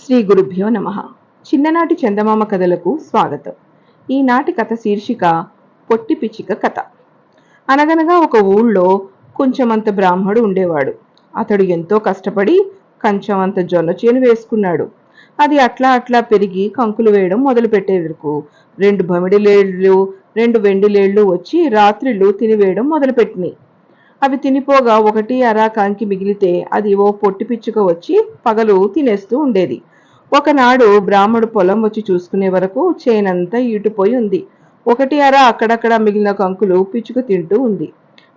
శ్రీ గురుభ్యో నమః. చిన్ననాటి చందమామ కథలకు స్వాగతం. ఈనాటి కథ శీర్షిక పొట్టి పిచ్చిక కథ. అనగనగా ఒక ఊళ్ళో కొంచెమంత బ్రాహ్మడు ఉండేవాడు. అతడు ఎంతో కష్టపడి కంచమంత జొన్న చేను వేసుకున్నాడు. అది అట్లా అట్లా పెరిగి కంకులు వేయడం మొదలుపెట్టేందుకు 2 బమిడిలేళ్లు 2 వెండిలేళ్లు వచ్చి రాత్రిళ్ళు తినివేయడం మొదలుపెట్టినాయి. అవి తినిపోగా ఒకటి అరా కంకి మిగిలితే అది ఓ పొట్టి పిచ్చుక వచ్చి పగలు తినేస్తూ ఉండేది. ఒకనాడు బ్రాహ్మడు పొలం వచ్చి చూసుకునే వరకు చేనంతా ఈటుపోయి ఉంది. ఒకటి అరా అక్కడక్కడ మిగిలిన కంకులు పిచ్చుక తింటూ ఉంది.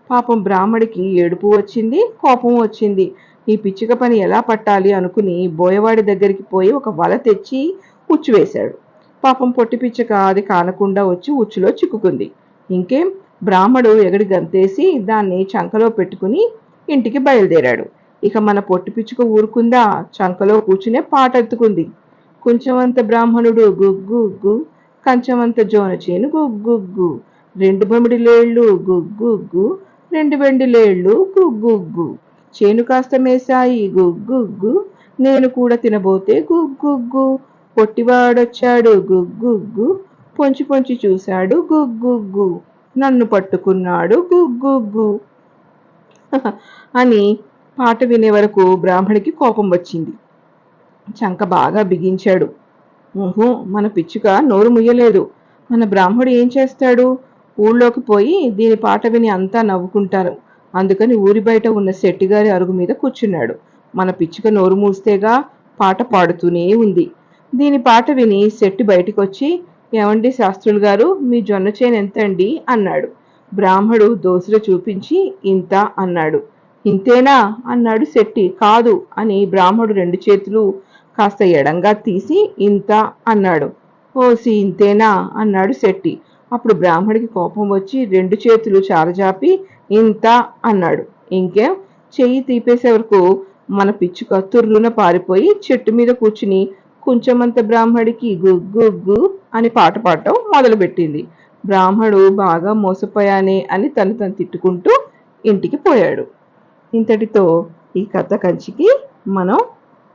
పాపం బ్రాహ్మడికి ఏడుపు వచ్చింది, కోపం వచ్చింది. ఈ పిచ్చుక పని ఎలా పట్టాలి అనుకుని బోయవాడి దగ్గరికి పోయి ఒక వల తెచ్చి ఉచ్చు వేశాడు. పాపం పొట్టి పిచ్చుక అది కానకుండా వచ్చి ఉచ్చులో చిక్కుకుంది. ఇంకేం, బ్రాహ్మడు ఎగడి గంతేసి దాన్ని చంకలో పెట్టుకుని ఇంటికి బయలుదేరాడు. ఇక మన పొట్టి పిచ్చుక ఊరుకుందా? చంకలో కూర్చునే పాటెత్తుకుంది. కొంచెమంత బ్రాహ్మణుడు గుగ్గుగ్గు, కంచమంత జోన చేను గుగ్గుగ్గు, 2 బమిడిలేళ్లు గుగ్గుగ్గు, 2 వెండిలేళ్లు గుగ్గుగ్గు, చేను కాస్త మేసాయి గుగ్గుగ్గు, నేను కూడా తినబోతే గుగ్గుగ్గు, పొట్టివాడొచ్చాడు గుగ్గుగ్గు, పొంచి పొంచి చూశాడు గుగ్గుగ్గు, నన్ను పట్టుకున్నాడు గుగ్గుగ్గు అని పాట వినే వరకు బ్రాహ్మడికి కోపం వచ్చింది. చంక బాగా బిగించాడు. మన పిచ్చుక నోరు ముయ్యలేదు. మన బ్రాహ్మడు ఏం చేస్తాడు? ఊళ్ళోకి పోయి దీని పాట విని అంతా నవ్వుకుంటారు. అందుకని ఊరి బయట ఉన్న శెట్టిగారి అరుగు మీద కూర్చున్నాడు. మన పిచ్చుక నోరు మూస్తేగా పాట పాడుతూనే ఉంది. దీని పాట విని శెట్టి బయటికొచ్చి, ఏమండి శాస్త్రులు గారు, మీ జొన్న చేను ఎంతండి అన్నాడు. బ్రాహ్మడు దోసిలో చూపించి ఇంత అన్నాడు. ఇంతేనా అన్నాడు శెట్టి. కాదు అని బ్రాహ్మడు 2 చేతులు కాస్త ఎడంగా తీసి ఇంత అన్నాడు. ఓసి ఇంతేనా అన్నాడు శెట్టి. అప్పుడు బ్రాహ్మడికి కోపం వచ్చి 2 చేతులు చారజాపి ఇంత అన్నాడు. ఇంకేం, చెయ్యి తీపేసే వరకు మన పిచ్చుక తుర్రున పారిపోయి చెట్టు మీద కూర్చుని కొంచెమంత బ్రాహ్మడికి గుగ్గుగ్గు అని పాట పాడటం మొదలుపెట్టింది. బ్రాహ్మడు బాగా మోసపోయానే అని తను తిట్టుకుంటూ ఇంటికి పోయాడు. ఇంతటితో ఈ కథ కంచికి మనం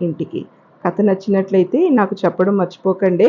ఇంటికి. కథ నచ్చినట్లయితే నాకు చెప్పడం మర్చిపోకండి.